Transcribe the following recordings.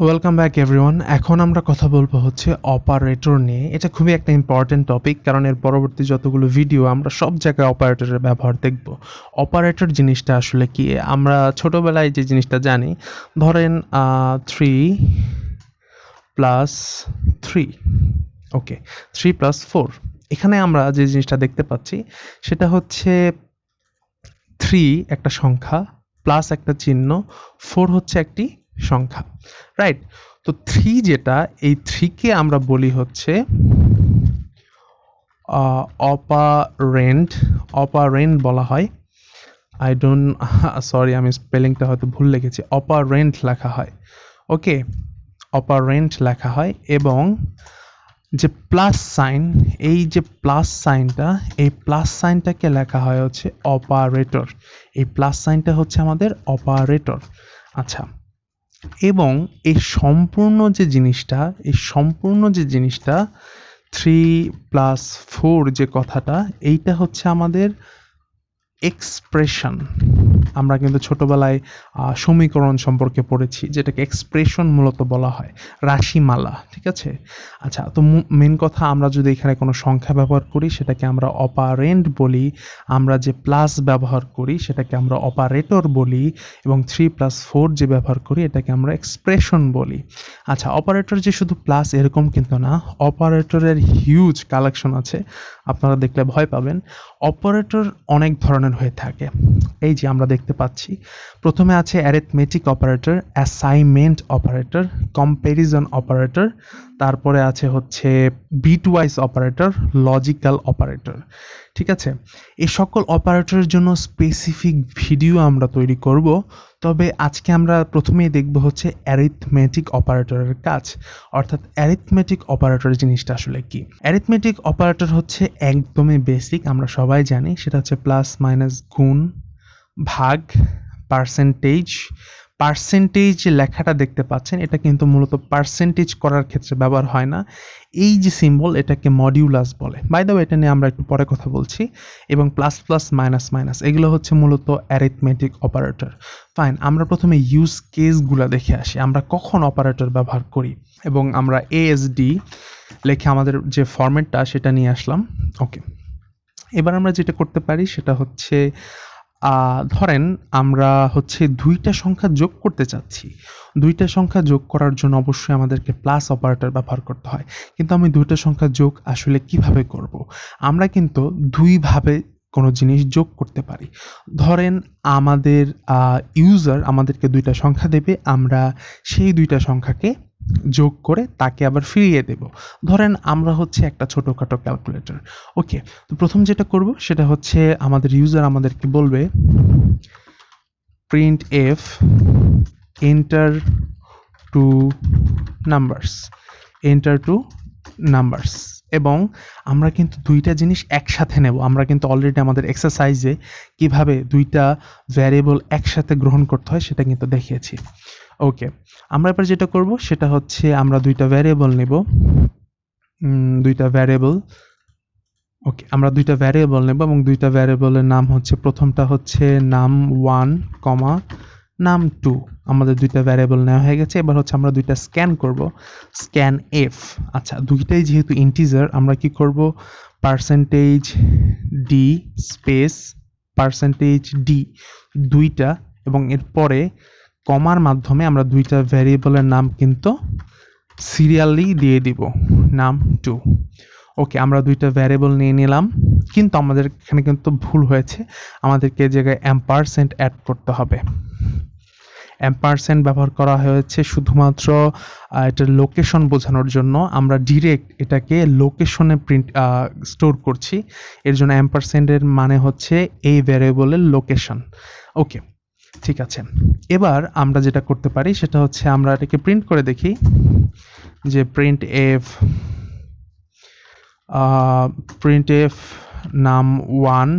Welcome back everyone. এখন আমরা কথা বলবো হচ্ছে অপারেটর নিয়ে। এটা খুবই একটা ইম্পর্টেন্ট টপিক, কারণ এর পরবর্তী যতগুলো ভিডিও আমরা সব জায়গায় অপারেটরের ব্যবহার দেখব। অপারেটর জিনিসটা আসলে কি? আমরা ছোটবেলায় যে জিনিসটা জানি, ধরেন 3+3, ওকে, 3+4। এখানে আমরা যে জিনিসটা দেখতে পাচ্ছি সেটা হচ্ছে 3 একটা সংখ্যা, প্লাস একটা চিহ্ন, 4 হচ্ছে একটি সংখ্যা, রাইট? তো 3 যেটা, এই 3 কে আমরা বলি হচ্ছে অপারেন্ড। অপারেন্ড বলা হয়। আই ডোন্ট সরি, আমি স্পেলিংটা হয়তো ভুল লিখেছি। অপারেন্ট লেখা হয়, ওকে, অপারেন্ট লেখা হয়। এবং যে প্লাস সাইন, এই যে প্লাস সাইনটা, এই প্লাস সাইনটাকে লেখা হয় হচ্ছে অপারেটর। এই প্লাস সাইনটা হচ্ছে আমাদের অপারেটর। আচ্ছা, এবং এই সম্পূর্ণ যে জিনিসটা 3+4 যে কথাটা, এইটা হচ্ছে আমাদের এক্সপ্রেশন। আমরা কিন্তু ছোটবেলায় সমীকরণ সম্পর্কে পড়েছি, যেটাকে এক্সপ্রেশন মূলত বলা হয়, রাশিমালা, ঠিক আছে? আচ্ছা, তো মেন কথা, আমরা যদি এখানে কোনো সংখ্যা ব্যবহার করি সেটাকে আমরা অপারেন্ড বলি, আমরা যে প্লাস ব্যবহার করি সেটাকে আমরা অপারেটর বলি, এবং 3+4 যে ব্যবহার করি এটাকে আমরা এক্সপ্রেশন বলি। আচ্ছা, অপারেটর যে শুধু প্লাস এরকম কিন্তু না, অপারেটরের হিউজ কালেকশন আছে, আপনারা দেখলে ভয় পাবেন। অপারেটর অনেক ধরনের হয়ে থাকে। এই যে আমরা দেখতে পাচ্ছি, প্রথমে আছে arithmetic operator, assignment operator, comparison operator, তারপরে আছে হচ্ছে বিটওয়াইজ অপারেটর, লজিক্যাল অপারেটর, ঠিক আছে? এই সকল অপারেটরের জন্য স্পেসিফিক ভিডিও আমরা তৈরি করব। তবে আজকে আমরা প্রথমেই দেখব হচ্ছে অ্যারিথমেটিক অপারেটরের কাজ, অর্থাৎ অ্যারিথমেটিক অপারেটর জিনিসটা আসলে কি। অ্যারিথমেটিক অপারেটর হচ্ছে একদমই বেসিক, আমরা সবাই জানি, সেটা হচ্ছে প্লাস মাইনাস, গুণ, ভাগ, পার্সেন্টেজ। পার্সেন্টেজ লেখাটা দেখতে পাচ্ছেন, এটা কিন্তু মূলত পার্সেন্টেজ করার ক্ষেত্রে ব্যবহার হয় না। এই যে সিম্বল, এটাকে মডিউলাস বলে। বাই দ্য ওয়ে, এটা নিয়ে আমরা একটু পরে কথা বলছি। এবং প্লাস প্লাস, মাইনাস মাইনাস, এগুলো হচ্ছে মূলত অ্যারিথমেটিক অপারেটর। ফাইন, আমরা প্রথমে ইউজ কেসগুলো দেখে আসি, আমরা কখন অপারেটর ব্যবহার করি। এবং আমরা এএসডি লেখে আমাদের যে ফরম্যাটটা সেটা নিয়ে আসলাম, ওকে। এবার আমরা যেটা করতে পারি সেটা হচ্ছে, ধরেন আমরা হচ্ছে দুইটা সংখ্যা যোগ করতে চাচ্ছি। দুইটা সংখ্যা যোগ করার জন্য অবশ্যই আমাদেরকে প্লাস অপারেটর ব্যবহার করতে হয়। কিন্তু আমি দুইটা সংখ্যা যোগ আসলে কিভাবে করব? আমরা কিন্তু দুইভাবে কোনো জিনিস যোগ করতে পারি। ধরেন আমাদের ইউজার আমাদেরকে দুইটা সংখ্যা দেবে, আমরা সেই দুইটা সংখ্যাকে যোগ করে তাকে আবার ফিরিয়ে দেব। ধরেন আমরা হচ্ছে একটা ছোটখাটো ক্যালকুলেটর, ওকে। তো প্রথম যেটা করব সেটা হচ্ছে, আমাদের ইউজার আমাদেরকে বলবে printf enter two numbers, enter two numbers. এবং আমরা কিন্তু দুইটা জিনিস একসাথে নেব। আমরা কিন্তু অলরেডি আমাদের এক্সারসাইজে কিভাবে দুইটা ভ্যারিয়েবল একসাথে গ্রহণ করতে হয় সেটা কিন্তু দেখিয়েছি, ওকে। আমরা এবার যেটা করব সেটা হচ্ছে, আমরা দুইটা ভ্যারিয়েবল নেব, দুইটা ভ্যারিয়েবল, ওকে। আমরা দুইটা ভ্যারিয়েবল নেব এবং দুইটা ভ্যারিয়েবলের নাম হচ্ছে, প্রথমটা হচ্ছে নাম 1, নাম 2। আমাদের দুইটা ভ্যারিয়েবল নেওয়া হয়ে গেছে। এবার হচ্ছে আমরা দুইটা স্ক্যান করব, স্ক্যান এফ। আচ্ছা, দুইটাই যেহেতু ইন্টিজার, আমরা কি করব, percentage D space percentage D, দুইটা, এবং এরপরে কমার মাধ্যমে আমরা দুইটা ভ্যারিয়েবলের নাম কিন্তু সিরিয়ালি দিয়ে দিব, নাম 2, ওকে। আমরা দুইটা ভ্যারিয়েবল নিয়ে নিলাম, কিন্তু আমাদের এখানে কিন্তু ভুল হয়েছে, আমাদেরকে এই জায়গায় অ্যাম্পারসেন্ট অ্যাড করতে হবে। অ্যাম্পারসেন্ট ব্যবহার করা হয়েছে শুধুমাত্র এটার লোকেশন বোঝানোর জন্য। আমরা ডিরেক্ট এটাকে লোকেশনে স্টোর করছি, এর জন্য অ্যাম্পারসেন্টের মানে হচ্ছে এই ভ্যারিয়েবলের লোকেশন, ওকে, ঠিক আছে। এবার আমরা যেটা করতে পারি সেটা হচ্ছে, আমরা এটাকে প্রিন্ট করে দেখি যে print F num 1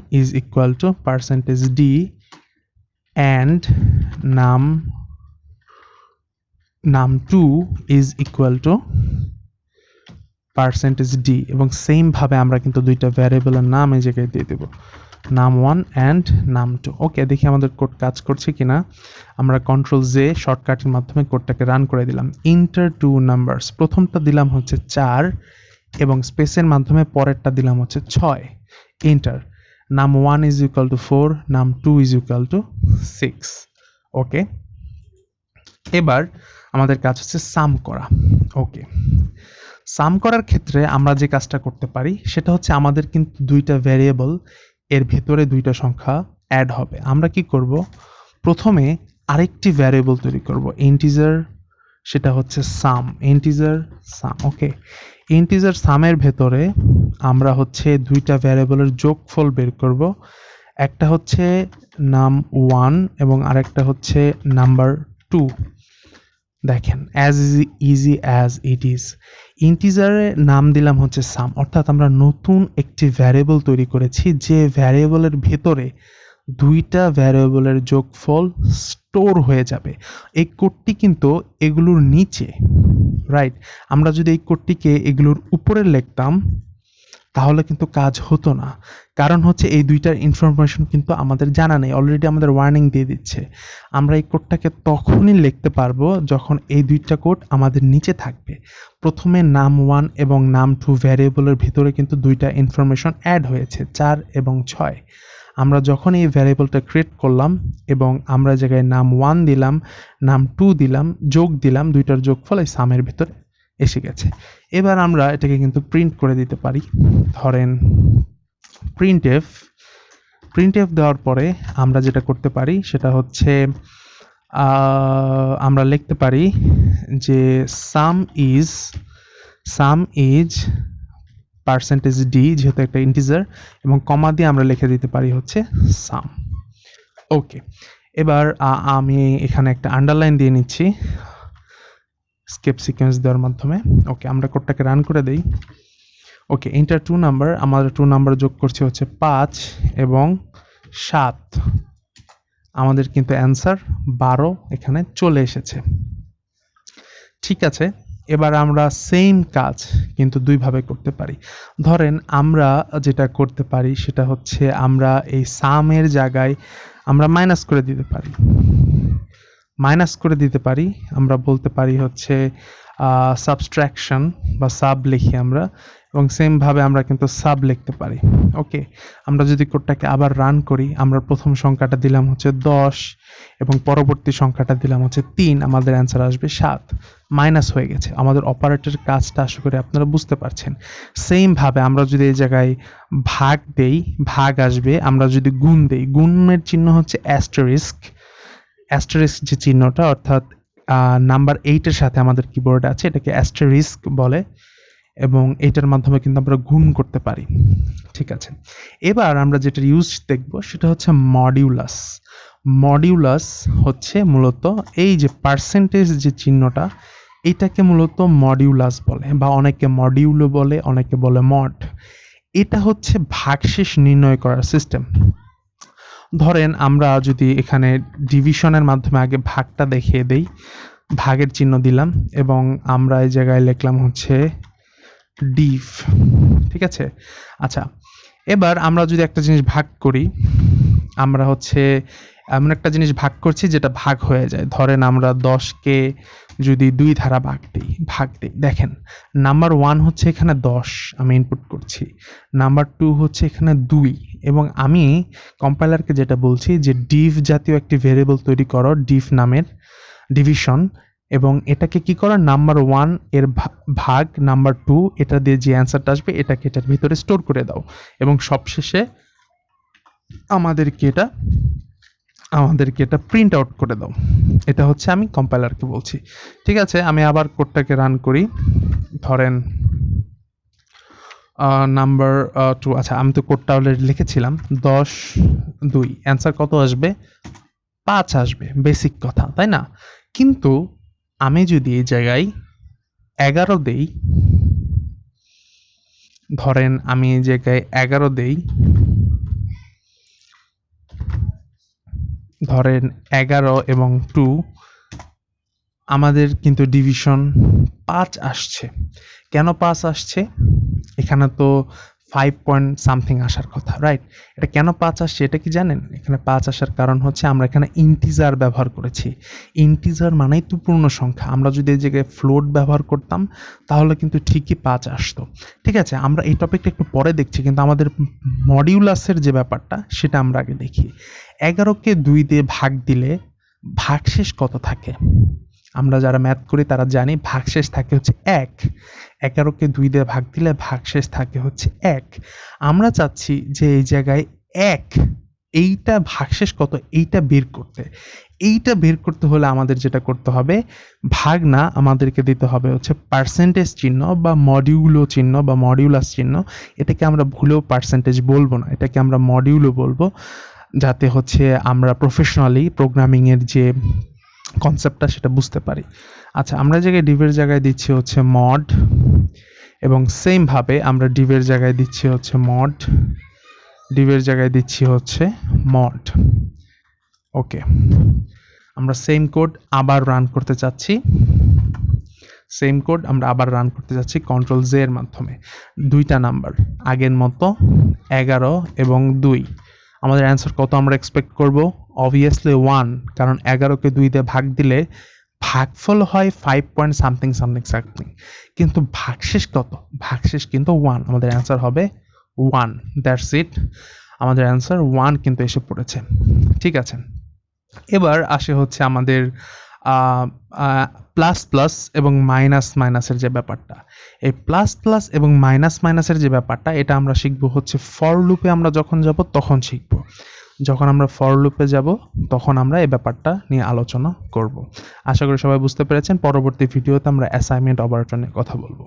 is equal to percentage d and num 2 is equal to percentage D, এবং সেম ভাবে আমরা কিন্তু দুইটা ভ্যারিয়েবলের নাম এই জায়গায় দিয়ে দেব, num1 and num2। ওকে, দেখি আমাদের কোড কাজ করছে কিনা। আমরা কন্ট্রোল জে শর্টকাটের মাধ্যমে কোডটাকে রান করে দিলাম। ইন্টার টু নাম্বারস, প্রথমটা দিলাম হচ্ছে 4 এবং স্পেসের মাধ্যমে পরেরটা দিলাম হচ্ছে 6। Enter. num1 is equal to 4, num2 is equal to 6। ওকে, এবার আমাদের কাজ হচ্ছে সাম করা। ওকে, সাম করার ক্ষেত্রে আমরা যে কাজটা করতে পারি সেটা হচ্ছে আমাদের কিন্তু দুইটা ভ্যারিয়েবল, এর ভেতরে দুইটা সংখ্যা অ্যাড হবে। আমরা কি করব, প্রথমে আরেকটি ভ্যারিয়েবল তৈরি করব ইন্টিজার, সেটা হচ্ছে সাম, ইন্টিজার সাম। ওকে, ইন্টিজার সামের ভেতরে আমরা হচ্ছে দুইটা ভ্যারিয়েবলের যোগফল বের করব, একটা হচ্ছে num1 এবং আরেকটা হচ্ছে number2। দেখেন, as easy as it is, ইন্টিজারের নাম দিলাম হচ্ছে সাম, অর্থাৎ আমরা নতুন একটি ভ্যারিয়েবল তৈরি করেছি যে ভ্যারিয়েবলের ভেতরে দুইটা ভ্যারিয়েবলের যোগফল স্টোর হয়ে যাবে। এই কোডটি কিন্তু এগুলোর নিচে, রাইট? আমরা যদি এই কোডটিকে এগুলোর উপরে লিখতাম তাহলে কিন্তু কাজ হতো না, কারণ হচ্ছে এই দুইটার ইনফরমেশন কিন্তু আমাদের জানা নেই, অলরেডি আমাদের ওয়ার্নিং দিয়ে দিচ্ছে। আমরা এই কোডটাকে তখনই লিখতে পারবো যখন এই দুইটা কোড আমাদের নিচে থাকবে। প্রথমে num1 এবং num2 ভ্যারিয়েবলের ভিতরে কিন্তু দুইটা ইনফরমেশন অ্যাড হয়েছে, 4 এবং 6। আমরা যখন এই ভ্যারিয়েবলটা ক্রিয়েট করলাম এবং আমরা জায়গায় num1 দিলাম, num2 দিলাম, যোগ দিলাম, দুইটার যোগফল এই সামের ভিতরে এসে গেছে। এবার আমরা এটাকে কিন্তু প্রিন্ট করে দিতে পারি। ধরেন প্রিন্টএফ দেওয়ার পরে আমরা যেটা করতে পারি সেটা হচ্ছে আমরা লিখতে পারি যে সাম ইজ পার্সেন্টেজ ডি, যেহেতু একটা ইন্টিজার, এবং কমা দিয়ে আমরা লিখে দিতে পারি হচ্ছে সাম। ওকে, এবার আমি এখানে একটা আন্ডারলাইন দিয়ে নিচ্ছি স্কেপ সিকোয়েন্স দেওয়ার মাধ্যমে। ওকে, আমরা কোডটাকে রান করে দেই। ওকে, এন্টার টু নাম্বার, আমাদের টু নাম্বার যোগ করছে হচ্ছে 5 এবং 7। আমাদের কিন্তু অ্যান্সার 12 এখানে চলে এসেছে। ঠিক আছে, এবার আমরা সেম কাজ কিন্তু দুইভাবে করতে পারি। ধরেন আমরা যেটা করতে পারি সেটা হচ্ছে আমরা এই সামের জায়গায় আমরা মাইনাস করে দিতে পারি, আমরা বলতে পারি হচ্ছে সাবস্ট্রাকশন বা সাব লিখি আমরা, এবং সেম ভাবে আমরা কিন্তু সাব লিখতে পারি। ওকে, আমরা যদি কোডটাকে আবার রান করি, আমরা প্রথম সংখ্যাটা দিলাম হচ্ছে 10 এবং পরবর্তী সংখ্যাটা দিলাম হচ্ছে 3, আমাদের অ্যান্সার আসবে 7। মাইনাস হয়ে গেছে, আমাদের অপারেটরের কাজটা আশা করি আপনারা বুঝতে পারছেন। সেম ভাবে আমরা যদি এই জায়গায় ভাগ দেই, ভাগ আসবে। আমরা যদি গুণ দেই, গুণের চিহ্ন হচ্ছে অ্যাস্টারিস্ক যে চিহ্নটা, অর্থাৎ নাম্বার 8 এর সাথে আমাদের কিবোর্ডে আছে, এটাকে অ্যাস্টারিস্ক বলে, এবং এটার মাধ্যমে কিন্তু আমরা গুণ করতে পারি। ঠিক আছে, এবার আমরা যেটা ইউজ দেখব সেটা হচ্ছে মডিউলাস হচ্ছে মূলত এই যে পার্সেন্টেজ যে চিহ্নটা, এটাকে মূলত মডিউলাস বলে, বা অনেকে মডিউলো বলে, অনেকে বলে মড। এটা হচ্ছে ভাগশেষ নির্ণয় করার সিস্টেম। ধরেন আমরা যদি এখানে ডিভিশনের মাধ্যমে আগে ভাগটা দেখিয়ে দেই, ভাগের চিহ্ন দিলাম এবং আমরা এই জায়গায় লিখলাম হচ্ছে ডিভ। ঠিক আছে, আচ্ছা, এবার আমরা যদি একটা জিনিস ভাগ করি, আমরা হচ্ছে এমন একটা জিনিস ভাগ করছি যেটা ভাগ হয়ে যায়। ধরেন আমরা 10কে যদি 2 ধারা ভাগ দিই, দেখেন নাম্বার 1 হচ্ছে এখানে 10 আমি ইনপুট করছি, নাম্বার 2 হচ্ছে এখানে 2, এবং আমি কম্পাইলারকে যেটা বলছি যে ডিভ জাতীয় একটি ভেরিয়েবল তৈরি করো, ডিভ নামের, ডিভিশন, এবং এটাকে কি করো, নাম্বার 1 এর ভাগ নাম্বার 2, এটা দিয়ে যে অ্যান্সারটা আসবে এটাকে এটার ভিতরে স্টোর করে দাও, এবং সবশেষে আমাদেরকে এটা প্রিন্ট আউট করে দাও। এটা হচ্ছে আমি কম্পাইলারকে বলছি। ঠিক আছে, আমি আবার কোডটাকে রান করি। ধরেন নাম্বার 2, আচ্ছা আমি তো কোডটা অলরেডি লিখেছিলাম, 10 2, অ্যান্সার কত আসবে? 5 আসবে, বেসিক কথা, তাই না? কিন্তু আমি যদি এই জায়গায় 11 দেই, ধরেন আমি এই জায়গায় 11 দেই, ধরেন 11 এবং 2, আমাদের কিন্তু ডিভিশন 5 আসছে। কেন 5 আসছে? এখানে তো 5 পয়েন্ট সামথিং আসার কথা, রাইট? এটা কেন 5 আসছে এটা কি জানেন? এখানে 5 আসার কারণ হচ্ছে আমরা এখানে ইন্টিজার ব্যবহার করেছি। ইন্টিজার মানেই তো পূর্ণ সংখ্যা। আমরা যদি এই জায়গায় ফ্লোট ব্যবহার করতাম তাহলে কিন্তু ঠিকই 5 আসতো। ঠিক আছে, আমরা এই টপিকটা একটু পরে দেখছি, কিন্তু আমাদের মডিউলাসের যে ব্যাপারটা সেটা আমরা আগে দেখি। 11কে 2 দিয়ে ভাগ দিলে ভাগশেষ কত থাকে? আমরা যারা ম্যাথ করি তারা জানি ভাগশেষ থাকে হচ্ছে 1। 11কে 2 দিয়ে ভাগ দিলে ভাগশেষ থাকে হচ্ছে 1। আমরা চাচ্ছি যে এই জায়গায় 1 এইটা ভাগশেষ কত এইটা বের করতে। এইটা বের করতে হলে আমাদের যেটা করতে হবে, ভাগ না, আমাদেরকে দিতে হবে হচ্ছে পার্সেন্টেজ চিহ্ন বা মডিউলো চিহ্ন বা মডিউলাস চিহ্ন। এটাকে আমরা ভুলেও পার্সেন্টেজ বলবো না, এটাকে আমরা মডিউলো বলবো, যাতে হচ্ছে আমরা প্রফেশনালি প্রোগ্রামিংয়ের যে কনসেপ্টটা সেটা বুঝতে পারি। আচ্ছা, আমরা জায়গায় ডিভের জায়গায় দিচ্ছি হচ্ছে মড, এবং সেম ভাবে আমরা ডিভের জায়গায় দিচ্ছি হচ্ছে মড, ডিভের জায়গায় দিচ্ছি হচ্ছে মড। ওকে, আমরা সেম কোড আবার রান করতে চাচ্ছি। সেম কোড আমরা আবার রান করতে যাচ্ছি কন্ট্রোল জে এর মাধ্যমে। 2টা নাম্বার আগের মতো 11 এবং 2। আমাদের অ্যান্সার কত আমরা এক্সপেক্ট করব? অবভিয়াসলি 1, কারণ 11কে 2 দিয়ে ভাগ দিলে ভাগফল হয় 5 পয়েন্ট সামথিং সামথিং সামথিং, কিন্তু ভাগশেষ কত? ভাগশেষ কিন্তু 1। আমাদের অ্যান্সার হবে 1। দ্যাটস ইট, আমাদের অ্যান্সার 1 কিন্তু এসে পড়েছে। ঠিক আছে, এবার আসে হচ্ছে আমাদের প্লাস প্লাস এবং মাইনাস মাইনাসের যে ব্যাপারটা। এই প্লাস প্লাস এবং মাইনাস মাইনাসের যে ব্যাপারটা, এটা আমরা শিখবো হচ্ছে ফর লুপে আমরা যখন যাব তখন শিখবো। যখন আমরা ফর লুপে যাব তখন আমরা এই ব্যাপারটা নিয়ে আলোচনা করব। আশা করি সবাই বুঝতে পেরেছেন। পরবর্তী ভিডিওতে আমরা অ্যাসাইনমেন্ট অপারেটর নিয়ে কথা বলবো।